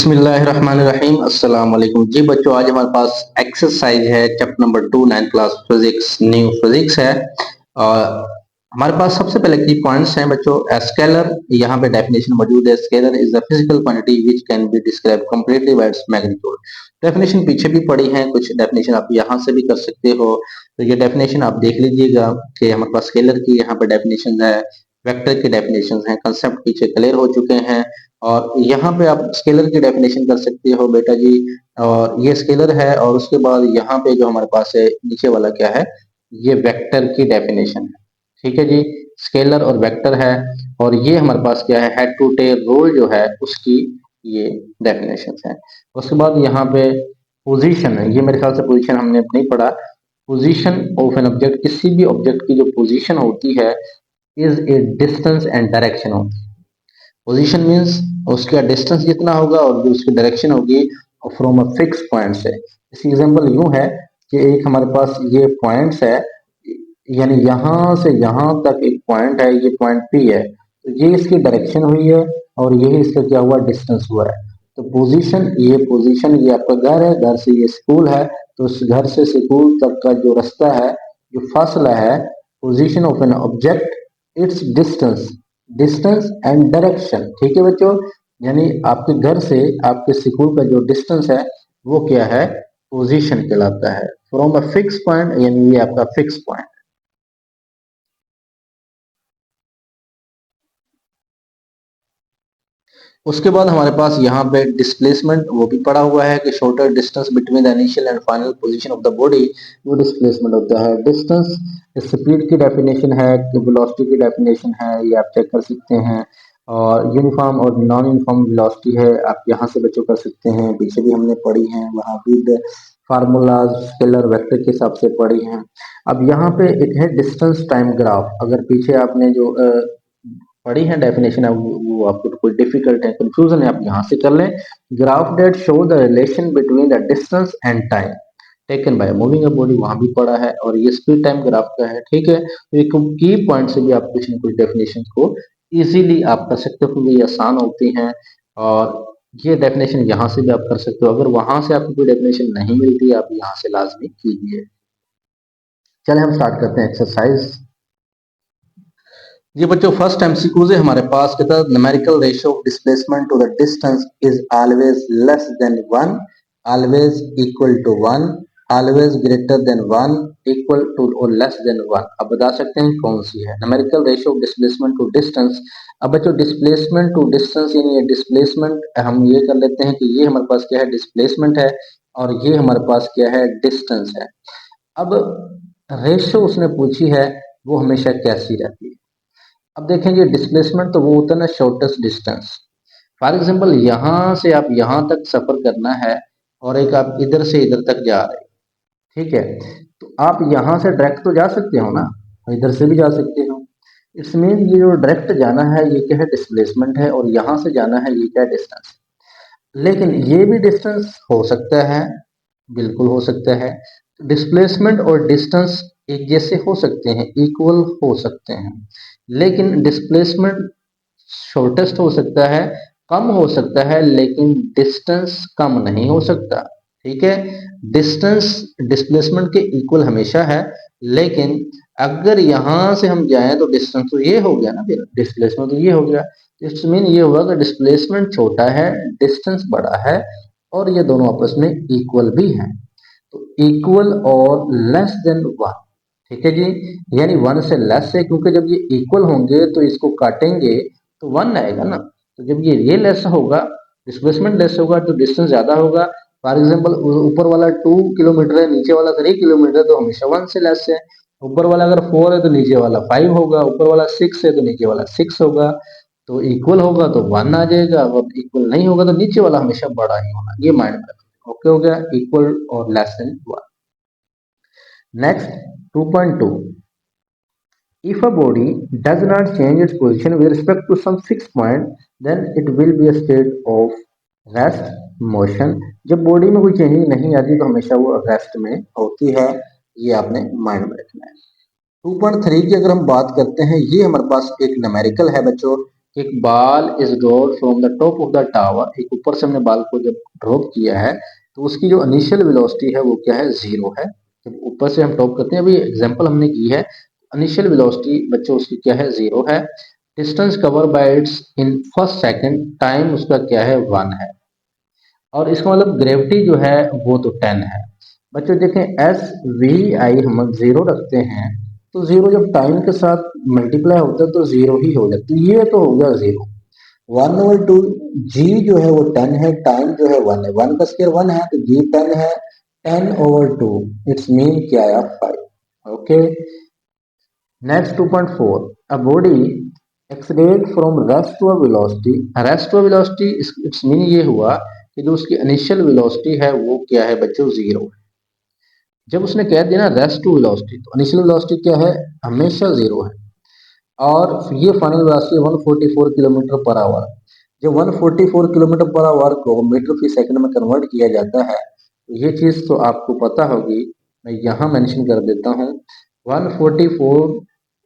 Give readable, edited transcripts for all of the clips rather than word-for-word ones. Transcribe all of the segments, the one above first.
बिस्मिल्लाहिर्रहमानिर्रहीम अस्सलाम वालेकुम जी बच्चों। आज हमारे पास एक्सरसाइज है chapter number 2 9th class physics new physics है। और हमारे पास सबसे पहले की पॉइंट्स हैं बच्चों। स्केलर, यहाँ पे डेफिनेशन मौजूद है। Scalar is the physical quantity which can be describe completely by its magnitude. Definition पीछे भी पड़ी है, कुछ डेफिनेशन आप यहाँ से भी कर सकते हो। तो ये डेफिनेशन आप देख लीजिएगा कि हमारे पास स्केलर की यहाँ पे डेफिनेशन है, वेक्टर की डेफिनेशन है, कंसेप्ट पीछे क्लियर हो चुके हैं। और यहाँ पे आप स्केलर की डेफिनेशन कर सकते हो बेटा जी। और ये स्केलर है, और उसके बाद यहाँ पे जो हमारे पास है नीचे वाला क्या है, ये वेक्टर की डेफिनेशन है। ठीक है जी, स्केलर और वेक्टर है। और ये हमारे पास क्या है, हेड टू टेल रोल जो है उसकी ये डेफिनेशन है। उसके बाद यहाँ पे पोजीशन है, ये मेरे ख्याल से पोजीशन हमने नहीं पढ़ा। पोजीशन ऑफ एन ऑब्जेक्ट, किसी भी ऑब्जेक्ट की जो पोजीशन होती है is a distance and direction होती है। पोजीशन मींस उसका डिस्टेंस जितना होगा और जो उसकी डायरेक्शन होगी फ्रॉम अ फिक्स पॉइंट से। इसकी एग्जांपल यूं है कि एक हमारे पास ये पॉइंट्स है, यानी यहां से यहां तक एक पॉइंट है, ये पॉइंट पी है, तो ये इसकी डायरेक्शन हुई है और यही इसका क्या हुआ, डिस्टेंस हुआ है। तो पोजीशन ये आपका घर है, घर से ये स्कूल है, तो उस घर से स्कूल तक का जो रास्ता है, जो फासला है, position of an object, it's distance, distance and direction. ठीक है बच्चों, यानी आपके घर से आपके स्कूल का जो डिस्टेंस है वो क्या है, पोजीशन कहलाता है। फ्रॉम अ फिक्स पॉइंट, यानी ये आपका फिक्स पॉइंट। उसके बाद हमारे पास यहाँ पे डिस्प्लेसमेंट वो भी पड़ा हुआ है कि shorter distance between the initial and final position of the body, वो डिस्प्लेसमेंट होता है। डिस्टेंस स्पीड की डेफिनेशन है, वेलोसिटी की डेफिनेशन है, ये आप चेक कर सकते हैं। और यूनिफॉर्म और नॉन यूनिफॉर्म वेलोसिटी है, आप यहाँ से बच्चों कर सकते हैं, पीछे भी हमने पढ़ी है, वहाँ भी फार्मूलाज स्केलर वेक्टर के हिसाब से पढ़ी हैं। अब यहाँ पे एक है डिस्टेंस टाइम ग्राफ, अगर पीछे आपने जो पढ़ी है डेफिनेशन है वो आपको कोई डिफिकल्ट है, कंफ्यूजन है, आप यहाँ से कर लें। Graph that show the relation between the distance and time taken by moving a body, वहां भी पढ़ा है। और ये स्पीड टाइम ग्राफ का है। ठीक है, तो ये की पॉइंट से भी आप कुछ न कुछ डेफिनेशन को इजीली आप कर सकते हो, क्योंकि ये आसान होती हैं। और ये डेफिनेशन यहाँ से भी आप कर सकते हो, अगर वहां से आपको कोई डेफिनेशन नहीं मिलती आप यहाँ से लाजमी कीजिए। चले हम स्टार्ट करते हैं एक्सरसाइज। ये बच्चों फर्स्ट एमसीक्यू है हमारे पास, कहता है numerical ratio of displacement to the distance is always less than 1, always equal to 1, always greater than 1, equal to और लेस देन 1। अब बता सकते हैं कौन सी है numerical ratio of displacement to distance. अब बच्चों डिस्प्लेसमेंट टू डिस्टेंस, यानी ये डिस्प्लेसमेंट हम ये कर लेते हैं कि ये हमारे पास क्या है, डिस्प्लेसमेंट है, और ये हमारे पास क्या है, डिस्टेंस है। अब रेशियो उसने पूछी है, वो हमेशा कैसी रहती है। अब देखेंगे डिस्प्लेसमेंट तो वो होता है ना, शॉर्टेस्ट डिस्टेंस। फॉर एग्जांपल यहाँ से आप यहाँ तक सफर करना है, और एक आप इधर से इधर तक जा रहे हैं। ठीक है, तो आप यहाँ से डायरेक्ट तो जा सकते हो ना, और इधर से भी जा सकते हो। इट्स मीन ये जो डायरेक्ट जाना है ये क्या है, डिस्प्लेसमेंट है, और यहाँ से जाना है ये क्या, डिस्टेंस। लेकिन ये भी डिस्टेंस हो सकता है, बिल्कुल हो सकता है। डिस्प्लेसमेंट और डिस्टेंस एक जैसे हो सकते हैं, इक्वल हो सकते हैं, लेकिन डिस्प्लेसमेंट शॉर्टेस्ट हो सकता है, कम हो सकता है, लेकिन डिस्टेंस कम नहीं हो सकता। ठीक है, डिस्टेंस डिस्प्लेसमेंट के इक्वल हमेशा है, लेकिन अगर यहां से हम जाएं तो डिस्टेंस तो ये हो गया ना, फिर डिस्प्लेसमेंट तो ये हो गया। इट्स मीन ये हुआ कि डिस्प्लेसमेंट छोटा है, डिस्टेंस बड़ा है, और ये दोनों आपस में इक्वल भी हैं। तो इक्वल और लेस देन 1। ठीक है जी, यानी 1 से लेस है, क्योंकि जब ये इक्वल होंगे तो इसको काटेंगे तो 1 आएगा ना। तो जब ये लेस होगा, डिस्प्लेसमेंट लेस होगा, तो डिस्टेंस ज्यादा होगा। फॉर एग्जांपल ऊपर वाला 2 किलोमीटर है, नीचे वाला 3 किलोमीटर है, तो हमेशा 1 से लेस है। ऊपर वाला अगर 4 है तो नीचे वाला 5 होगा, ऊपर वाला 6 है तो नीचे वाला 6 होगा। तो इक्वल होगा तो 1 आ जाएगा, अब इक्वल नहीं होगा तो नीचे वाला हमेशा बड़ा ही होना, ये माइंड में रखना। ओके हो गया, इक्वल और less than 1। Next 2.2, if a body does not change its position with respect to some fixed point, then it will be a state of rest motion। जब बॉडी में कोई चेंजिंग नहीं आती तो हमेशा वो रेस्ट में होती है, ये आपने माइंड में रखना है। 2.3 की अगर हम बात करते हैं, ये हमारे पास एक न्यूमेरिकल है बच्चों, एक बाल is drop from the top of the tower, एक ऊपर से हमने बाल को जब ड्रॉप किया है तो उसकी जो इनिशियल वेलोसिटी है वो क्या है, जीरो है। जब ऊपर से हम ड्रॉप करते हैं, अभी एग्जांपल हमने की है, इनिशियल वेलोसिटी बच्चों उसकी क्या है, जीरो है। Distance cover by it's in first second, time उसका क्या है, 1 है। और इसका मतलब ग्रेविटी जो है वो तो 10 है। बच्चों देखें, एस वी आई हम जीरो रखते हैं तो जीरो जब टाइम के साथ मल्टीप्लाई होता है तो जीरो ही हो जाता है, ये तो हो गया जीरो। 1/2 जी जो है वो 10 है, टाइम जो है 1 है, 1 का स्क्वायर 1 है तो जी 10 है, 10/2 इट्स मीन क्या आया, 5। Okay, next 2.4, a body accelerate from rest to a velocity, rest to a velocity it's mean ये हुआ कि जो उसकी इनिशियल वेलोसिटी है वो क्या है बच्चों, जीरो है। जब उसने कह दिया ना रेस्ट टू वेलोसिटी, तो इनिशियल वेलोसिटी क्या है, हमेशा जीरो है। और ये final velocity 144 kilometre per hour. जब 144 किलोमीटर पर आवर को मीटर फी सेकंड में कन्वर्ट किया जाता है तो ये चीज तो आपको पता होगी, मैं यहाँ मेंशन कर देता हूँ। 144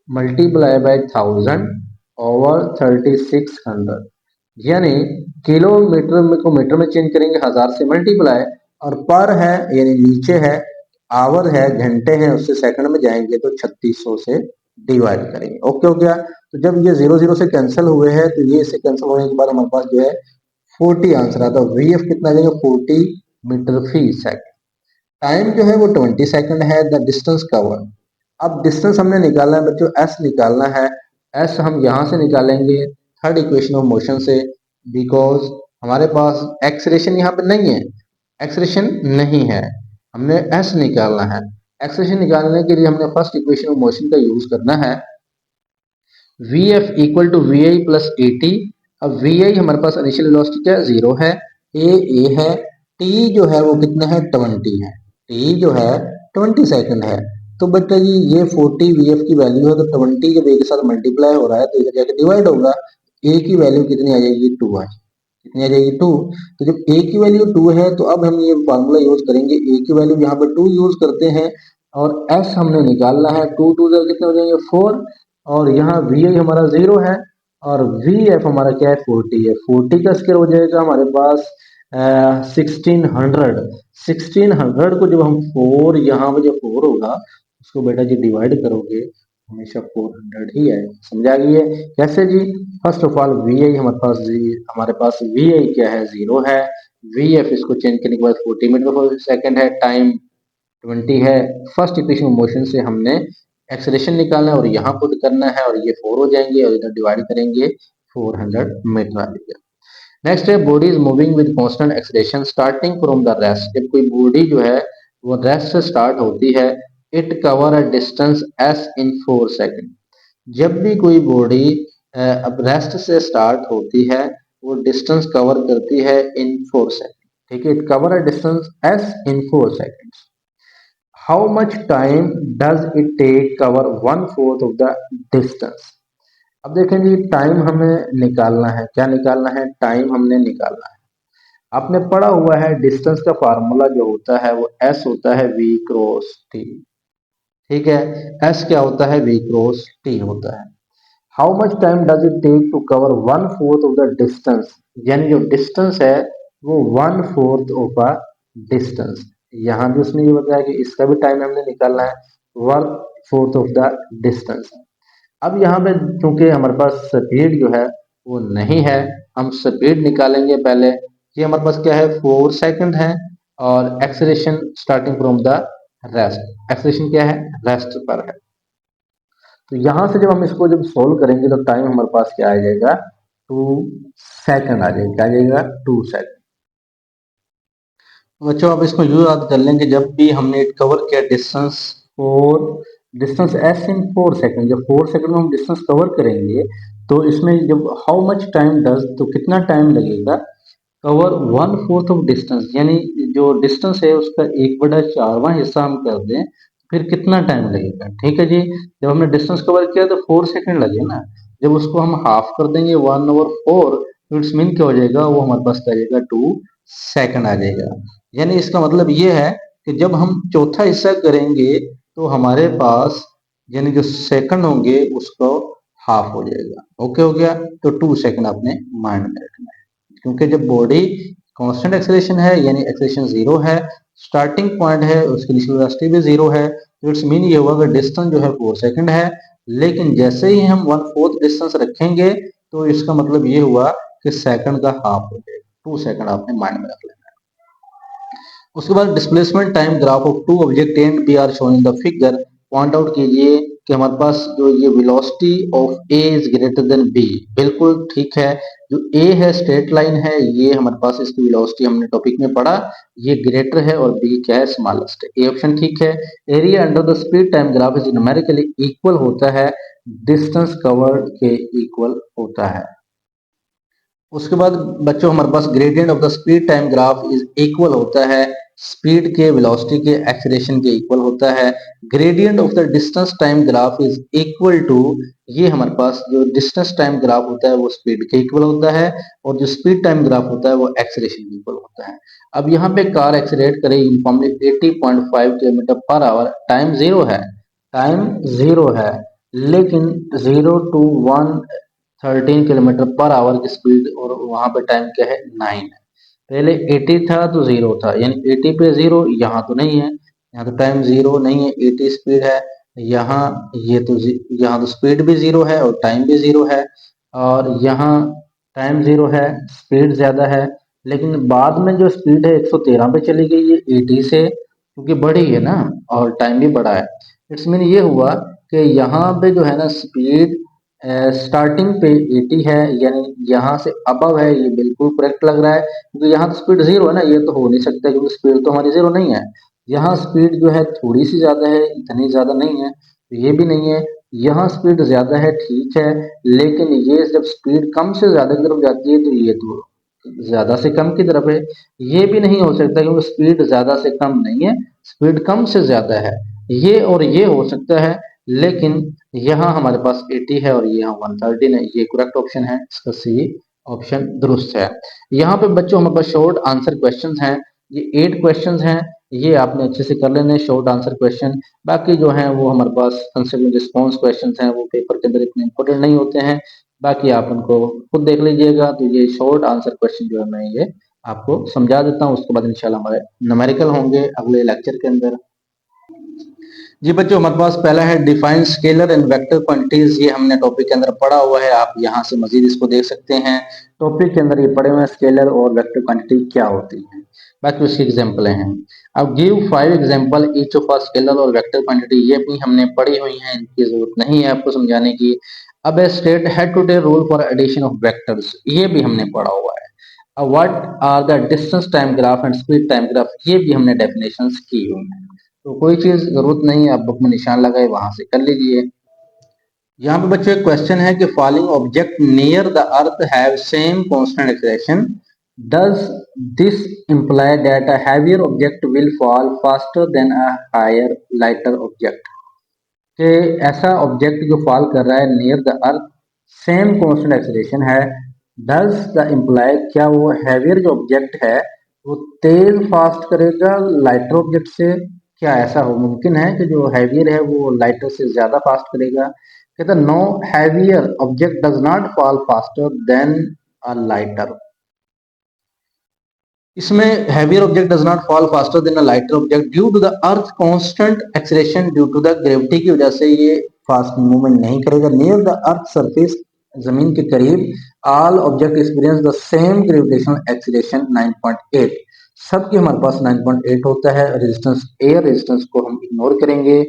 मल्टीप्लाई बाय 1000 ओवर 3600, यानी किलोमीटर में को मीटर में चेंज करेंगे 1000 से मल्टीप्लाई, और पर है यानी नीचे है, आवर है घंटे हैं, उससे सेकंड में जाएंगे तो 3600 से डिवाइड करेंगे। ओके हो गया। तो जब ये जीरो जीरो से कैंसिल हुए हैं तो ये इससे कैंसिल होने के बाद हमारे पास जो है 40 आंसर आता है। वी एफ कितना आ जाएगा, 40 मीटर फी सेकंड। टाइम जो है वो 20 सेकंड है। द डिस्टेंस कवर, अब डिस्टेंस हमने निकालना है बच्चों, एस निकालना है। एस हम यहाँ से निकालेंगे थर्ड इक्वेशन ऑफ मोशन से, बिकॉज हमारे पास एक्सलेशन यहाँ पे नहीं है, एक्सलेशन नहीं है, हमने एस निकालना है। एक्सलेशन निकालने के लिए हमने फर्स्ट इक्वेशन ऑफ मोशन का यूज करना है, V F equal to V I plus A T. अब वी आई हमारे पास इनिशियल वेलोसिटी क्या है, जीरो है, ए है, टी जो है वो कितना है, 20 है, टी जो है 20 सेकंड है। तो बेटा जी ये 40 वी एफ की वैल्यू है, तो 20 जब ए के साथ मल्टीप्लाई हो रहा है तो इधर जाके डिवाइड होगा, ए की वैल्यू कितनी आ जाएगी, 2 आ जाएगी। कितनी आ जाएगी, 2। तो जब ए की वैल्यू 2 है तो अब हम ये फार्मूला यूज करेंगे, ए की वैल्यू यहाँ पर 2 यूज करते हैं और एस हमने निकालना है, 2 2 कितने हो जाएंगे, 4। और यहाँ वी आई हमारा जीरो है और वी एफ हमारा क्या है, 40 है। 40 का स्क्वायर हो जाएगा हमारे पास 1600। 1600 को जब हम फोर, यहाँ पे जो फोर होगा उसको बेटा जी डिवाइड करोगे, हमेशा 400 ही है। समझा गई है कैसे जी। First of all we I हमारे पास वी आई क्या है, जीरो है। वी एफ इसको चेंज करने के बाद 40 मीटर पर सेकंड है, टाइम 20 है। फर्स्ट इक्वेशन मोशन से हमने एक्सेलरेशन निकालना है और यहाँ पुट करना है और ये 4 हो जाएंगे और इधर डिवाइड करेंगे, 400 मीटर आ जाएगा। नेक्स्ट है, body is moving with constant acceleration starting from the rest. जब कोई बॉडी जो है वो रेस्ट से स्टार्ट होती है, it cover a distance S in 4 second. जब भी कोई बॉडी अब रेस्ट से स्टार्ट होती है वो डिस्टेंस कवर करती है इन 4 सेकंड। ठीक है, it cover a distance S in 4 second. How much time does it take cover 1/4 of the distance. अब देखें जी, टाइम हमें निकालना है, क्या निकालना है, टाइम हमने निकालना है। आपने पढ़ा हुआ है डिस्टेंस का फार्मूला जो होता है वो एस होता है वी क्रॉस टी। ठीक है, एस क्या होता है, वी क्रॉस टी होता है। How much time does it take to cover 1/4 of the distance, यानी जो डिस्टेंस है वो 1/4 ऑफ अ डिस्टेंस। यहाँ भी उसने ये बताया कि इसका भी टाइम हमने निकालना है, 1/4 ऑफ द डिस्टेंस। अब यहाँ पे क्योंकि हमारे पास स्पीड जो है वो नहीं है, हम स्पीड निकालेंगे पहले। ये हमारे पास क्या है, 4 सेकंड है और acceleration starting from the rest, acceleration क्या है, रेस्ट पर है। तो यहां से जब हम इसको जब सोल्व करेंगे तो टाइम हमारे पास क्या आ जाएगा, 2 सेकंड आ जाएगा, क्या आ जाएगा, 2 सेकंड। बच्चों अब इसको यूं याद कर लेंगे, जब भी हमने कवर किया distance four, distance S in 4 second, जब 4 सेकंड में हम डिस्टेंस कवर करेंगे तो इसमें जब हाउ मच टाइम डज, तो कितना टाइम लगेगा कवर 1/4 ऑफ डिस्टेंस, यानी जो डिस्टेंस है उसका 1/4वां हिस्सा हम कर दें, फिर कितना टाइम लगेगा। ठीक है जी, जब हमने डिस्टेंस कवर किया तो 4 सेकंड लगे ना, जब उसको हम हाफ कर देंगे 1/4, तो इट्स मीन क्या हो जाएगा, वो हमारे पास क्या आ जाएगा, 2 सेकंड आ जाएगा। यानी इसका मतलब ये है कि जब हम चौथा हिस्सा करेंगे तो हमारे पास यानी जो सेकंड होंगे उसको हाफ हो जाएगा। ओके हो गया, तो 2 सेकंड आपने माइंड में रखना है, क्योंकि जब बॉडी कांस्टेंट एक्सेलरेशन है यानी एक्सेलरेशन जीरो है, स्टार्टिंग पॉइंट है उसकी इनिशियल वेलोसिटी भी जीरो है, तो इट्स मीन ये हुआ कि डिस्टेंस जो है 4 सेकंड है। लेकिन जैसे ही हम 1/4 डिस्टेंस रखेंगे तो इसका मतलब ये हुआ कि सेकंड का हाफ हो जाएगा। 2 सेकंड आपने माइंड में रख लेना है। उसके बाद displacement time graph of two object and B are shown in the figure. Point out कीजिए कि हमारे पास जो ये velocity of A is greater than B, बिल्कुल ठीक है। जो ए है स्ट्रेट लाइन है, ये हमारे पास इसकी वेलोसिटी हमने टॉपिक में पढ़ा, ये ग्रेटर है, और बी क्या है, स्मॉलेस्ट है। ए ऑप्शन ठीक है। Area under the speed time graph is numerically equal होता है डिस्टेंस कवर्ड के इक्वल होता है। उसके बाद बच्चों हमारे पास gradient of the speed time graph is equal होता है स्पीड के वेलोसिटी के एक्सीलरेशन के इक्वल होता है। Gradient of the distance time graph is equal to, ये हमारे पास जो डिस्टेंस टाइम ग्राफ होता है वो स्पीड के इक्वल होता है, और जो स्पीड टाइम ग्राफ होता है वो एक्सीलरेशन के इक्वल होता है। अब यहाँ पे कार एक्सीलरेट करे uniformly 80.5 kilometre per hour, time zero है, टाइम जीरो है, लेकिन 0 to 113 किलोमीटर पर आवर की स्पीड, और वहां पे टाइम क्या है, 9 है। पहले 80 था तो जीरो था, यानी 80 पे जीरो, यहाँ तो नहीं है, यहाँ तो टाइम जीरो नहीं है, 80 स्पीड है। यहाँ ये तो यहाँ तो स्पीड भी जीरो है और टाइम भी जीरो है, और यहाँ टाइम जीरो है, स्पीड ज्यादा है, लेकिन बाद में जो स्पीड है 113 पे चली गई है 80 से, क्योंकि बढ़ी है ना, और टाइम भी बढ़ा है। इट्स मीन ये हुआ कि यहाँ पे जो है ना स्पीड स्टार्टिंग पे 80 है, यानी यहाँ से अबव है, ये बिल्कुल करेक्ट लग रहा है, क्योंकि यहाँ तो स्पीड जीरो है ना, ये तो हो नहीं सकता क्योंकि स्पीड तो हमारी जीरो नहीं है। यहाँ स्पीड जो है थोड़ी सी ज्यादा है, इतनी ज्यादा नहीं है, तो ये भी नहीं है। यहाँ स्पीड ज्यादा है, ठीक है, लेकिन ये जब स्पीड कम से ज्यादा की तरफ जाती है तो ये तो ज्यादा से कम की तरफ है, ये भी नहीं हो सकता क्योंकि स्पीड ज्यादा से कम नहीं है, स्पीड कम से ज्यादा है। ये और ये हो सकता है, लेकिन यहाँ हमारे पास 80 है और यहाँ 113 है, ये करेक्ट ऑप्शन है, इसका सी ऑप्शन दुरुस्त है। यहाँ पे बच्चों हमारे पास शॉर्ट आंसर क्वेश्चंस हैं, ये 8 क्वेश्चंस हैं, ये आपने अच्छे से कर लेने शॉर्ट आंसर क्वेश्चन। बाकी जो है वो हमारे पास कंसेप्ट रिस्पॉन्स क्वेश्चंस हैं, वो पेपर के अंदर इतने इंपॉर्टेंट नहीं होते हैं, बाकी आप उनको खुद देख लीजिएगा। तो ये शॉर्ट आंसर क्वेश्चन जो है मैं ये आपको समझा देता हूँ, उसके बाद इंशाल्लाह हमारे न्यूमेरिकल होंगे अगले लेक्चर के अंदर। जी बच्चों हमारे पास पहला है define scalar and vector quantities, ये हमने टॉपिक के अंदर पढ़ा हुआ है, आप यहाँ से मजीद इसको देख सकते हैं। टॉपिक के अंदर ये पढ़े हुए हैं स्केलर और वेक्टर क्वांटिटी क्या होती है, बाकी उसकी एग्जाम्पल हैं। अब give 5 example each of a scalar और वेक्टर क्वांटिटी, ये भी हमने पढ़ी हुई है, इनकी जरूरत नहीं है आपको समझाने की। अब state head to tail rule for addition of vectors, ये भी हमने पढ़ा हुआ है। अब what are the distance time graph and speed time graph, ये भी हमने डेफिनेशंस की हुई है। तो कोई चीज जरूरत नहीं है आप बुक में निशान लगाए वहां से कर लीजिए। यहाँ पे बच्चों एक क्वेश्चन है कि falling object near the earth have same constant acceleration, does this imply that a heavier object will fall faster than a higher lighter object, कि ऐसा ऑब्जेक्ट जो फॉल कर रहा है near the earth, same constant acceleration है, does the imply, क्या वो heavier जो ऑब्जेक्ट है वो तेज फास्ट करेगा लाइटर ऑब्जेक्ट से, क्या ऐसा हो मुमकिन है कि जो हैवियर है वो लाइटर से ज्यादा फास्ट करेगा। कहता no, heavier object does not fall faster than a lighter, इसमें heavier object does not fall faster than a lighter object due to the earth constant acceleration, due to the gravity की वजह से ये fast movement नहीं करेगा। Near the earth surface, जमीन के करीब, all object experience the same gravitational acceleration 9.8, सबके हमारे पास 9.8 होता है। रेजिस्टेंस एयर रेजिस्टेंस को हम इग्नोर करेंगे।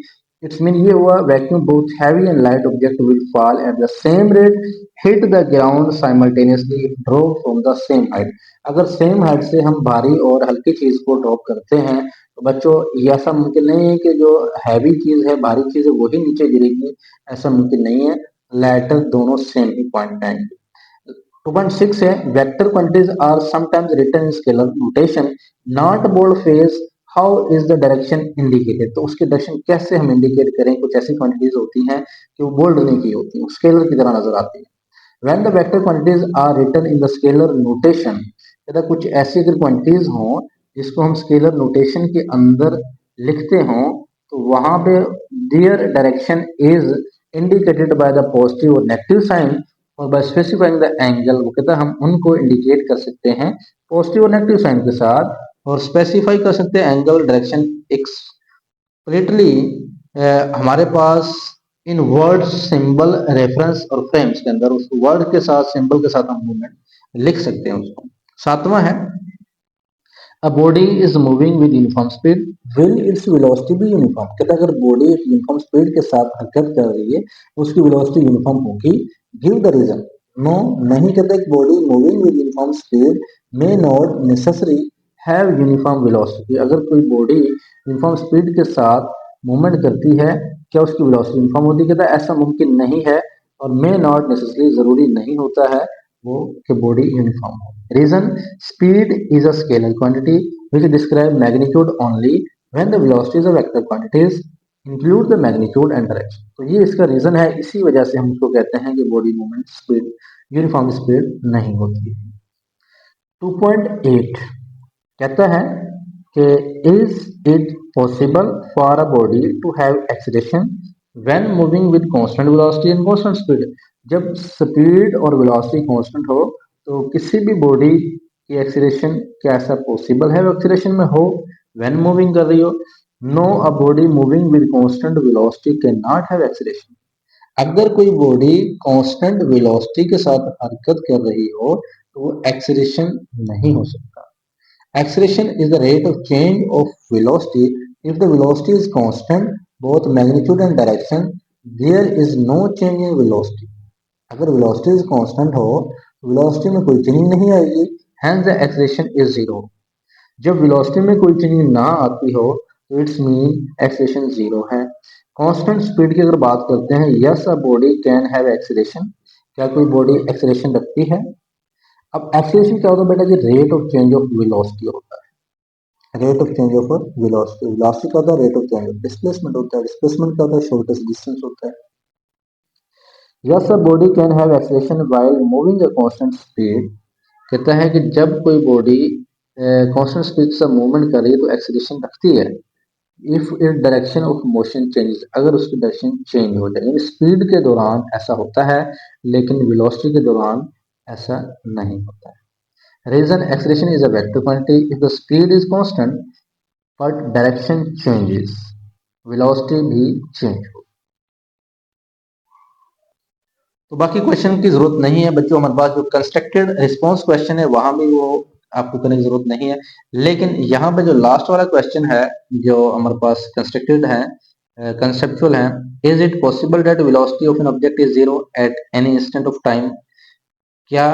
इट्स मीन ये हुआ vacuum both heavy and light object will fall at the same rate, hit the ground simultaneously, drop from the same height. अगर सेम हाइट से हम भारी और हल्की चीज को ड्रॉप करते हैं तो बच्चों ये ऐसा मुमकिन नहीं है कि जो हैवी चीज है, भारी चीज है, वही नीचे गिरेगी, ऐसा मुमकिन नहीं है। लाइटर दोनों सेम ही पॉइंट आएंगे। 2.6 है vector quantities are sometimes written in scalar notation, not bold face, how is the direction indicated, तो उसके डायरेक्शन कैसे हम इंडिकेट करें। कुछ ऐसी क्वांटिटीज होती हैं कि वो बोल्ड नहीं की होती, वो स्केलर की तरह नजर आती है। When the vector quantities are written in the scalar notation, यदि कुछ ऐसी अगर क्वांटिटीज हों जिसको हम स्केलर नोटेशन के अंदर लिखते हों, तो वहां पे their direction is indicated by the positive और नेगेटिव साइन और बाय स्पेसिफाइंग द एंगल, वो कहता है हम उनको इंडिकेट कर सकते हैं पॉजिटिव और नेगेटिव साइन के साथ और स्पेसिफाई कर सकते हैं एंगल डायरेक्शन एक्सप्लिसिटली हमारे पास इन वर्ड सिंबल रेफरेंस और फ्रेम्स के अंदर उस वर्ड के साथ सिंबल के साथ हम मूवमेंट लिख सकते हैं उसको। सातवां है A body is moving with uniform speed. Will its velocity be uniform? कहता है अगर बॉडी एक यूनिफॉर्म स्पीड के साथ हरकत कर रही है उसकी वेलोसिटी यूनिफॉर्म होगी। Give the reason. नो, नहीं कहता एक body moving with uniform speed may not necessary have uniform velocity. अगर कोई बॉडी यूनिफॉर्म स्पीड के साथ मूवमेंट करती है क्या उसकी वेलोसिटी यूनिफॉर्म होती है? कहता है ऐसा मुमकिन नहीं है और मे नॉट नेसेसरी जरूरी नहीं होता है वो कि बॉडी यूनिफॉर्म हो। Reason: speed is a scalar quantity which describe magnitude only when the velocity is a vector quantities include the magnitude and direction। तो ये इसका रीजन है, इसी वजह से हम इसको कहते हैं कि body movement speed uniform speed नहीं होती है। 2.8 कहता है कि is it possible for a body to have acceleration when moving with constant velocity and constant speed. जब स्पीड और वेलोसिटी कांस्टेंट हो तो किसी भी बॉडी की एक्सीलरेशन क्या ऐसा पॉसिबल है वो एक्सीलरेशन में हो व्हेन मूविंग कर रही हो? No, a body moving with constant velocity can not have acceleration. अगर कोई बॉडी कांस्टेंट वेलोसिटी के साथ हरकत कर रही हो तो वो एक्सीलरेशन नहीं हो सकता। Acceleration is the rate of change of velocity. If the velocity is constant, both magnitude and direction, there is no change in velocity. अगर velocity is constant हो, velocity में कोई चेंज नहीं आएगी, hence the acceleration is zero. जब velocity में कोई change ना आती हो, तो इट्स मीन acceleration zero है। Constant speed की अगर बात करते हैं, yes a body can have acceleration. क्या कोई body acceleration रखती है? अब acceleration क्या होता है बेटा जी? Rate of change of velocity होता है। Rate of change of velocity, velocity का होता है rate of change of displacement होता है, डिस्प्लेसमेंट का होता है शॉर्टेस्ट डिस्टेंस होता है। Yes a body can have acceleration while moving a constant speed. कहता है कि जब कोई बॉडी कांस्टेंट स्पीड से मूवमेंट कर रही है तो एक्सेलरेशन रखती है if it direction of motion changes, अगर उसकी डायरेक्शन चेंज हो जाए। स्पीड के दौरान ऐसा होता है लेकिन वेलोसिटी के दौरान ऐसा नहीं होता है। Reason: acceleration is a vector quantity if the speed is constant but direction changes, velocity भी चेंज हो। तो बाकी क्वेश्चन की जरूरत नहीं है बच्चों, हमारे पास जो कंस्ट्रक्टेड रिस्पांस क्वेश्चन है वहां भी वो आपको करने की जरूरत नहीं है। लेकिन यहाँ पे जो लास्ट वाला क्वेश्चन है जो हमारे पास कंस्ट्रक्टेड है, कंसेप्चुअल है, is it possible that velocity of an object is zero at any instant of time? क्या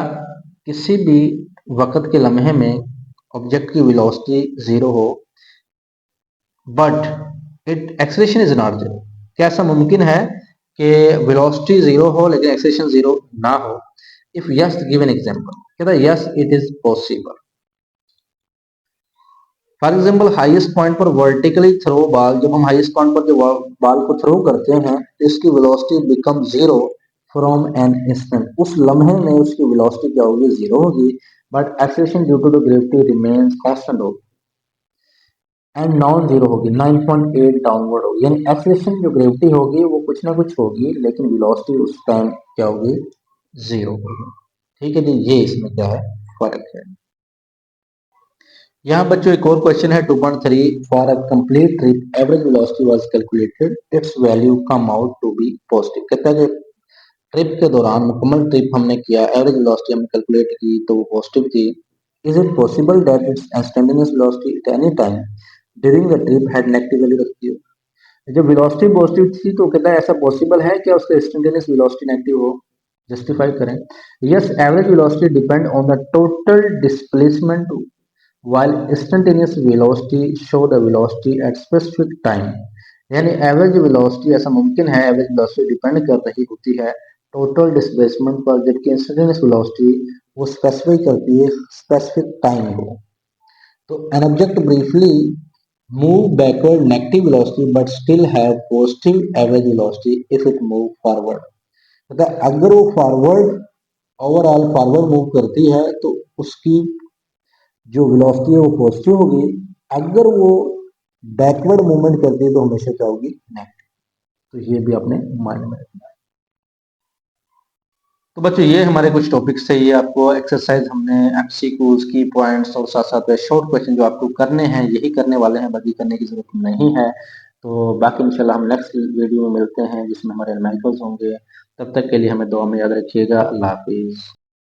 किसी भी वक्त के लम्हे में ऑब्जेक्ट की वेलोसिटी जीरो हो but it acceleration is not zero? क्या ऐसा मुमकिन है कि वेलोसिटी जीरो हो लेकिन एक्सेलरेशन जीरो ना हो? If yes give an example. कहता है yes it is possible. For example highest point पर वर्टिकली थ्रो बॉल, जब हम हाईएस्ट पॉइंट पर जो बॉल को थ्रो करते हैं तो इसकी velocity become zero from an instant. उस लम्हे में उसकी वेलोसिटी क्या होगी? जीरो होगी, but acceleration due to the gravity remains constant होगी एंड नॉन जीरो होगी, 9.8 डाउनवर्ड होगी। यानी एक्सेलरेशन जो ग्रेविटी होगी वो कुछ ना कुछ होगी लेकिन वेलोसिटी उस टाइम क्या होगी? जीरो होगी। ठीक है जी, ये इसमें क्या है फर्क है। यहाँ बच्चों एक और क्वेश्चन है 2.3 for a complete trip average velocity was calculated its value come out to be positive. कहता है कि ट्रिप के दौरान मुकम्मल ट्रिप हमने किया, एवरेज वेलोसिटी हमने कैलकुलेट की तो वो पॉजिटिव थी। Is it possible that it's instantaneous velocity at any time during the trip had negative value रखती हो? जब वेलोसिटी पॉजिटिव थी तो कहता है ऐसा पॉसिबल है क्या उसका इंस्टेंटेनियस वेलोसिटी नेगेटिव हो? जस्टिफाई करें। Yes, average velocity depend on the total displacement while instantaneous velocity show the velocity at specific time। यानी एवरेज वेलोसिटी ऐसा मुमकिन है, एवरेज वेलोसिटी डिपेंड कर रही होती है टोटल डिस्प्लेसमेंट पर, जबकि इंस्टेंटेनियस वेलोसिटी वो स्पेसिफाई करती है स्पेसिफिक टाइम को। तो an object briefly move backward negative velocity but still have positive average velocity if it move forward। मतलब अगर वो फॉरवर्ड ओवरऑल फॉरवर्ड मूव करती है तो उसकी जो वेलोसिटी है वो पॉजिटिव होगी। अगर वो बैकवर्ड मूवमेंट करती है तो हमेशा क्या होगी? नेगेटिव। तो ये भी आपने माइंड में रखना है। तो बच्चों ये हमारे कुछ टॉपिक्स थे, ये आपको एक्सरसाइज हमने एमसीक्यूज की पॉइंट्स और साथ साथ शॉर्ट क्वेश्चन जो आपको करने हैं यही करने वाले हैं, बाकी करने की जरूरत नहीं है। तो बाकी इंशाल्लाह हम नेक्स्ट वीडियो में मिलते हैं जिसमें हमारे न्यूमेरिकल्स होंगे। तब तक के लिए हमें दुआ में याद रखिएगा। अल्लाह हाफिज।